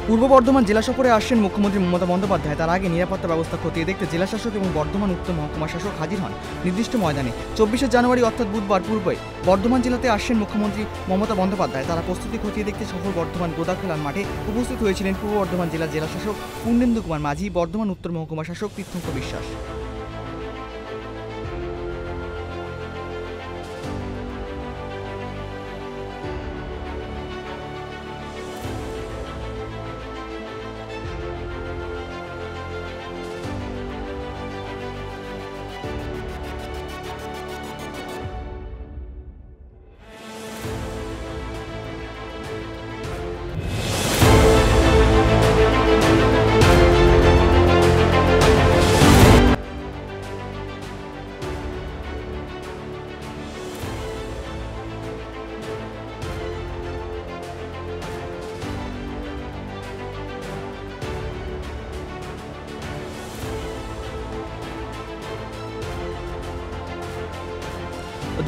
পূর্ব বর্ধমান জেলা সফরে আসছেন মুখ্যমন্ত্রী মমতা বন্দ্যোপাধ্যায়। তার আগে নিরাপত্তা ব্যবস্থা খতিয়ে দেখতে জেলা শাসক এবং বর্ধমান উত্তর মহকুমা শাসক হাজির হন নির্দিষ্ট ময়দানে। 24শে জানুয়ারি অর্থাৎ বুধবার পূর্বে বর্ধমান জেলাতে আসছেন মুখ্যমন্ত্রী মমতা বন্দ্যোপাধ্যায়। তারা প্রস্তুতি খতিয়ে দেখতে শহর বর্ধমান গোদাখেলার মাঠে উপস্থিত হয়েছিলেন পূর্ব বর্ধমান জেলার জেলা শাসক পূর্ণেন্দু কুমার মাঝি, বর্ধমান উত্তর মহকুমা শাসক তীর্থঙ্কর বিশ্বাস।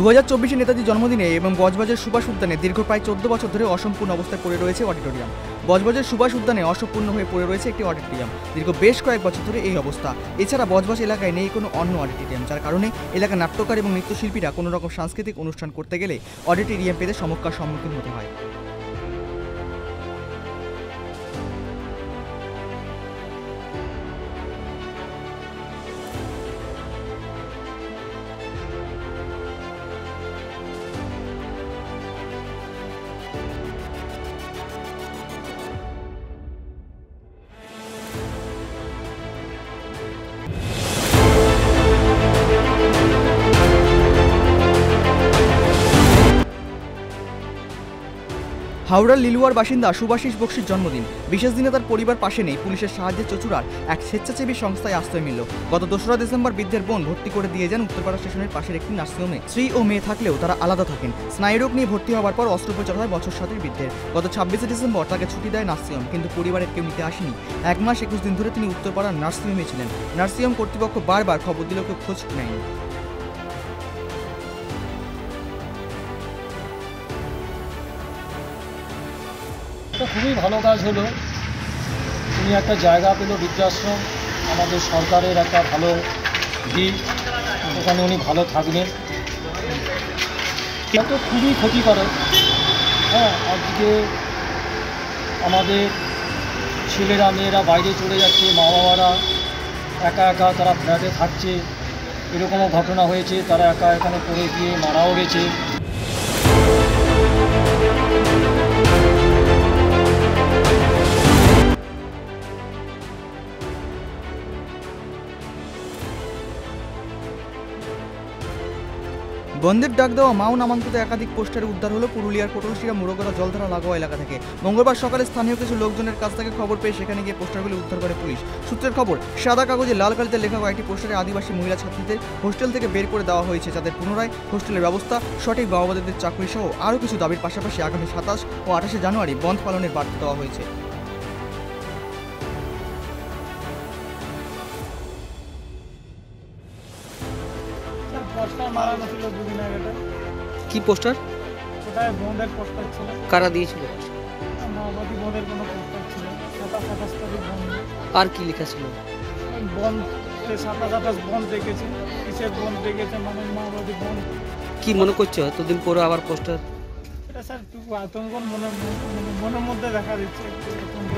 2024 নেতাজি জন্মদিনে এবং বজবজের সুভাষ উদ্যানে দীর্ঘ প্রায় 14 বছর ধরে অসম্পূর্ণ অবস্থায় পড়ে রয়েছে অডিটোরিয়াম। বজবজের সুভাষ উদ্যানে অসম্পূর্ণ হয়ে পড়ে রয়েছে একটি অডিটোরিয়াম। দীর্ঘ বেশ কয়েক বছর ধরে এই অবস্থা। এছাড়া বজবজ এলাকায় নেই কোনো অন্য অডিটোরিয়াম, যার কারণে এলাকার নাট্যকার এবং নৃত্যশিল্পীরা কোনো রকম সাংস্কৃতিক অনুষ্ঠান করতে গেলে অডিটোরিয়াম পেতে সমস্যার সম্মুখীন হতে হয়। হাওড়ার লিলুয়ার বাসিন্দা সুভাষিস বক্সির জন্মদিন। বিশেষ দিনে তার পরিবার পাশে নেই। পুলিশের সাহায্যে চচুড়ার এক স্বেচ্ছাসেবী সংস্থায় আশ্রয় মিলল। গত 2রা ডিসেম্বর বৃদ্ধের বোন ভর্তি করে দিয়ে যান উত্তরপাড়া স্টেশনের পাশের একটি নার্সিংহোমে। স্ত্রী ও মেয়ে থাকলেও তারা আলাদা থাকেন। স্নায়ুরোগ নিয়ে ভর্তি হওয়ার পর অস্ত্রোপচার হয় বছর 7 বৃদ্ধের। গত 26শে ডিসেম্বর তাকে ছুটি দেয় নার্সিংহোম, কিন্তু পরিবারের কেউ নিতে আসেনি। 1 মাস 21 দিন ধরে তিনি উত্তরপাড়ার নার্সিংহোমে ছিলেন। নার্সিংহোম কর্তৃপক্ষ বারবার খবর দিলেও কেউ খোঁজ নেয়নি। খুবই ভালো কাজ হলো। উনি একটা জায়গা পেল, বৃদ্ধাশ্রম, আমাদের সরকারের একটা ভালো দিক। ওখানে উনি ভালো থাকবেন। এটা তো খুবই ক্ষতিকারক। আজকে আমাদের ছেলেরা মেয়েরা বাইরে চলে যাচ্ছে, মা বাবারা একা একা তারা ফ্ল্যাটে থাকছে। এরকমও ঘটনা হয়েছে, তারা একা এখানে পড়ে গিয়ে মারাও গেছে। বন্ধের ডাক দেওয়া মাও নামাঙ্কিত একাধিক পোস্টারে উদ্ধার হলো পুরুলিয়ার পটলশিরা মুরগরা জলধারা লাগোয়া এলাকা থেকে। মঙ্গলবার সকালে স্থানীয় কিছু লোকজনের কাছ থেকে খবর পেয়ে সেখানে গিয়ে পোস্টারগুলি উদ্ধার করে পুলিশ। সূত্রের খবর, সাদা কাগজে লাল কালিতে লেখা কয়েকটি পোস্টারে আদিবাসী মহিলা ছাত্রীদের হোস্টেল থেকে বের করে দেওয়া হয়েছে, যাদের পুনরায় হোস্টেলের ব্যবস্থা, সঠিক বাবাদের চাকরি সহ আরও কিছু দাবির পাশাপাশি আগামী 27 ও 28শে জানুয়ারি বন্ধ পালনের বার্তা দেওয়া হয়েছে। পোস্টার মারানো ছিল 2 দিন আগে। কি পোস্টার? ওটায় বন্ধের পোস্টার ছিল। কারা দিয়েছিল? মাওবাদী বন্ধের কোনো পোস্টার ছিল। 27-28 তারিখ বন্ধ। আর কি লেখা ছিল? বন্ধ 27-28 বন্ধ রেখেছে। কিসের বন্ধ রেখেছে? মানে মাওবাদী বন্ধ। কি মনে করছো এতদিন পরে আবার পোস্টার? এটা স্যার একটু আতঙ্ক মনের মধ্যে দেখা দিচ্ছে। একটু আতঙ্ক।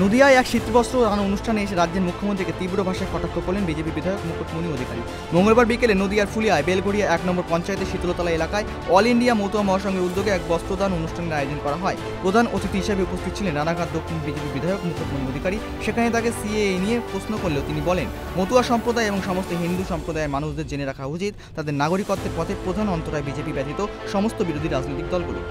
নদিয়ায় এক শীতবস্ত্র দান অনুষ্ঠানে এসে রাজ্যের মুখ্যমন্ত্রীকে তীব্র ভাষায় কটাক্ষ করলেন বিজেপি বিধায়ক মুকুটমণি অধিকারী। মঙ্গলবার বিকেলে নদিয়ার ফুলিয়ায় বেলঘড়িয়া 1 নম্বর পঞ্চায়েতের শীতলতলা এলাকায় অল ইন্ডিয়া মতুয়া মহাসংঘের উদ্যোগে এক বস্ত্রদান অনুষ্ঠানের আয়োজন করা হয়। প্রধান অতিথি হিসেবে উপস্থিত ছিলেন রানাঘাট দক্ষিণ বিজেপি বিধায়ক মুকুটমণি অধিকারী। সেখানে তাকে সিএএ নিয়ে প্রশ্ন করলেও তিনি বলেন, মতুয়া সম্প্রদায় এবং সমস্ত হিন্দু সম্প্রদায়ের মানুষদের জেনে রাখা উচিত তাদের নাগরিকত্বের পথে প্রধান অন্তরায় বিজেপি ব্যতীত সমস্ত বিরোধী রাজনৈতিক দলগুলো।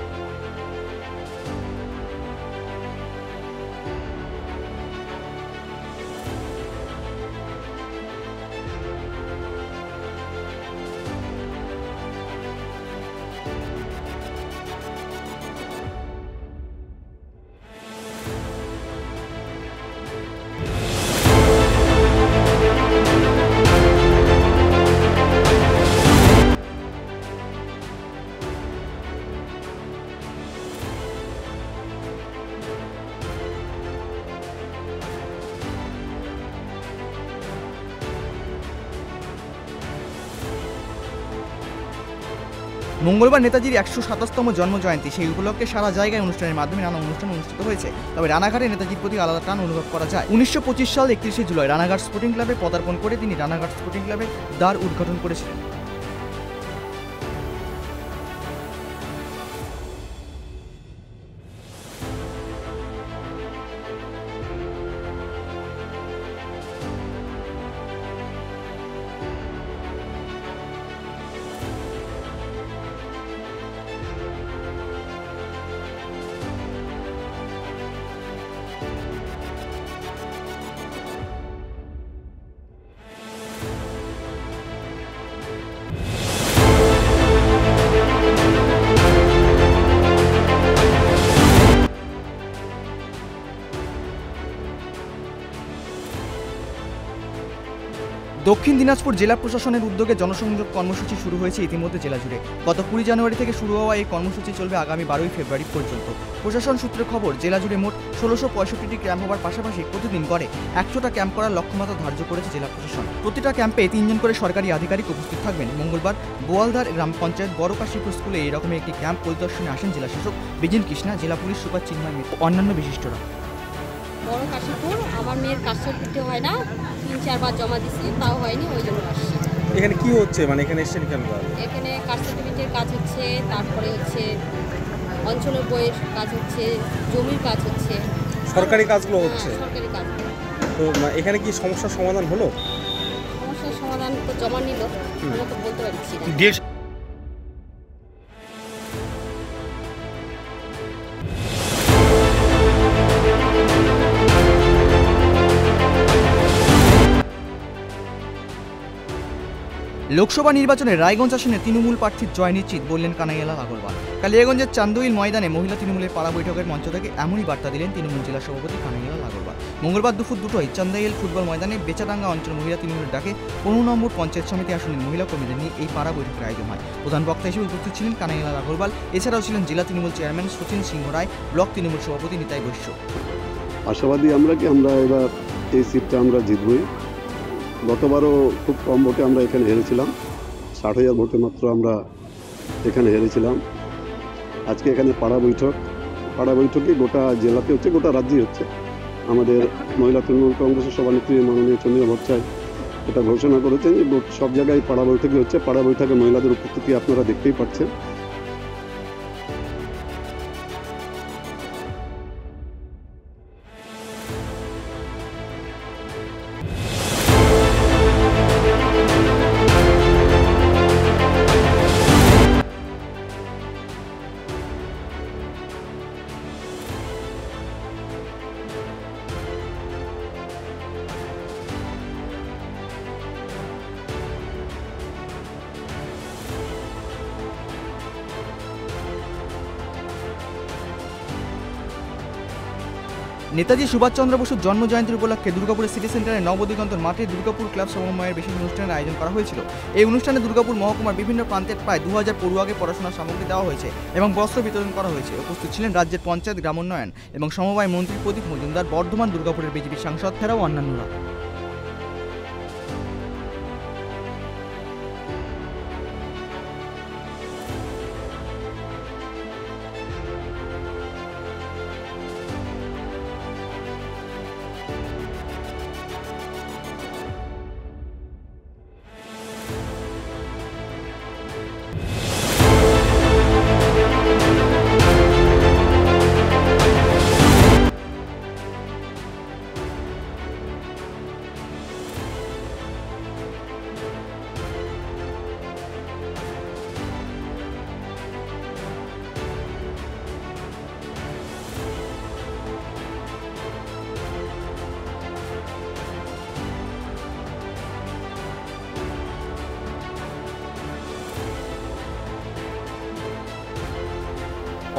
মঙ্গলবার নেতাজির 127তম জন্মজয়ন্তী, সেই উপলক্ষে সারা জায়গায় অনুষ্ঠানের মাধ্যমে নানা অনুষ্ঠান অনুষ্ঠিত হয়েছে। তবে রানাঘাটে নেতাজির প্রতি আলাদা টান অনুভব করা যায়। 1925 সাল 31শে জুলাই রানাঘাট স্পোর্টিং ক্লাবে পদার্পণ করে তিনি রানাঘাট স্পোর্টিং ক্লাবের দ্বার উদ্ঘাটন করেছিলেন। দক্ষিণ দিনাজপুর জেলা প্রশাসনের উদ্যোগে জনসংযোগ কর্মসূচি শুরু হয়েছে ইতিমধ্যে জেলা জুড়ে। গত 20 জানুয়ারি থেকে শুরু হওয়া এই কর্মসূচি চলবে আগামী 12 ফেব্রুয়ারি পর্যন্ত। প্রশাসন সূত্রে খবর, জেলা জুড়ে মোট 1665টি ক্যাম্প হওয়ার পাশাপাশি প্রতিদিন গড়ে 100টা ক্যাম্প করার লক্ষ্যমাত্রা ধার্য করেছে জেলা প্রশাসন। প্রতিটা ক্যাম্পে 3 জন করে সরকারি আধিকারিক উপস্থিত থাকবেন। মঙ্গলবার বোয়ালধার গ্রাম পঞ্চায়েত বড়কাশীপুর স্কুলে এই রকমের একটি ক্যাম্প পরিদর্শনে আসেন জেলা শাসক বিজিন কৃষ্ণা, জেলা পুলিশ সুপার চিন্ময় মিত্র ও অন্যান্য বিশিষ্টরা। বড় কাশীপুর আমার মেয়ের কাজ করতে হয় না, 3-4 বার জমা দিছি, তাও হয়নি, ওই জন্য আসছি। এখানে কি হচ্ছে, মানে এখানে এসেছেন কেন? এখানে কাস্ট সার্টিফিকেটের কাজ হচ্ছে, তারপরে হচ্ছে অঞ্চলের বইয়ের কাজ হচ্ছে, জমির কাজ হচ্ছে, সরকারি কাজগুলো হচ্ছে। সরকারি কাজ। তো এখানে কি সমস্যার সমাধান হলো? সমস্যার সমাধান তো জমা নিল, আমরা তো বলতে পারছি না। লোকসভা নির্বাচনে রায়গঞ্জ আসনে তৃণমূল প্রার্থীর জয় নিশ্চিত বললেন কানাইয়ালাল আগরওয়াল। কালিয়াগঞ্জের চান্দইল ময়দানে মহিলা তৃণমূলের পাড়া বৈঠকের মঞ্চ থেকে এমনই বার্তা দিলেন তৃণমূল জেলা সভাপতি কানাইয়ালাল আগরওয়াল। মঙ্গলবার দুপুর 2টোয় চান্দইল ফুটবল ময়দানে বেচাডাঙ্গা অঞ্চল মহিলা তৃণমূলের ডাকে 15 নম্বর পঞ্চায়েত সমিতি আসনের মহিলা কর্মীদের নিয়ে এই পাড়া বৈঠকের আয়োজন হয়। প্রধান বক্তা হিসেবে উপস্থিত ছিলেন কানাইয়ালাল আগরওয়াল। এছাড়াও ছিলেন জেলা তৃণমূল চেয়ারম্যান সচিন সিংহ রায়, ব্লক তৃণমূল সভাপতি নিতাই বৈশ্য। আশাবাদী আমরা এবার এই সিটটা আমরা জিতবই। গতবারও খুব কম ভোটে আমরা এখানে হেরেছিলাম, 60,000 ভোটে মাত্র আমরা এখানে হেরেছিলাম। আজকে এখানে পাড়া বৈঠকে গোটা জেলাতে হচ্ছে, গোটা রাজ্যে হচ্ছে। আমাদের মহিলা তৃণমূল কংগ্রেসের সভানেত্রী মাননীয় চন্দ্রিমা ভট্টাচার্য এটা ঘোষণা করেছেন যে সব জায়গায় পাড়া বৈঠকই হচ্ছে। পাড়া বৈঠকে মহিলাদের উপস্থিতি আপনারা দেখতেই পাচ্ছেন। নেতাজি সুভাষচন্দ্র বসুর জন্মজয়ন্তীর উপলক্ষে দুর্গাপুরের সিটি সেন্টারে নবদিগন্তর মাঠে দুর্গাপুর ক্লাব সমন্বয়ের বিশেষ অনুষ্ঠানের আয়োজন করা হয়েছিল। এই অনুষ্ঠানে দুর্গাপুর মহকুমার বিভিন্ন প্রান্তের প্রায় 2000 পড়ুয়াকে পড়াশোনার সামগ্রী দেওয়া হয়েছে এবং বস্ত্র বিতরণ করা হয়েছে। উপস্থিত ছিলেন রাজ্যের পঞ্চায়েত, গ্রামোন্নয়ন এবং সমবায় মন্ত্রী প্রদীপ মজুমদার, বর্ধমান দুর্গাপুরের বিজেপি সাংসদ ছাড়াও অন্যান্যরা।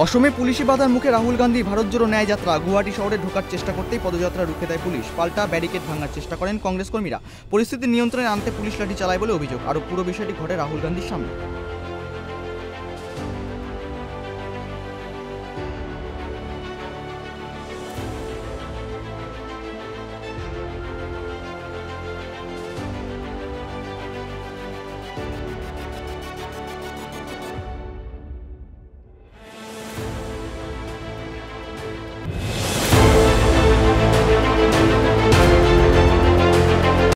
অসমে পুলিশি বাধার মুখে রাহুল গান্ধী ভারত জোড়ো ন্যায় যাত্রা গুয়াহাটি শহরে ঢোকার চেষ্টা করতেই পদযাত্রা রুখে দেয় পুলিশ। পাল্টা ব্যারিকেড ভাঙার চেষ্টা করেন কংগ্রেস কর্মীরা। পরিস্থিতি নিয়ন্ত্রণে আনতে পুলিশ লাঠি চালায় বলে অভিযোগ। আরও পুরো বিষয়টি ঘটে রাহুল গান্ধীর সামনে।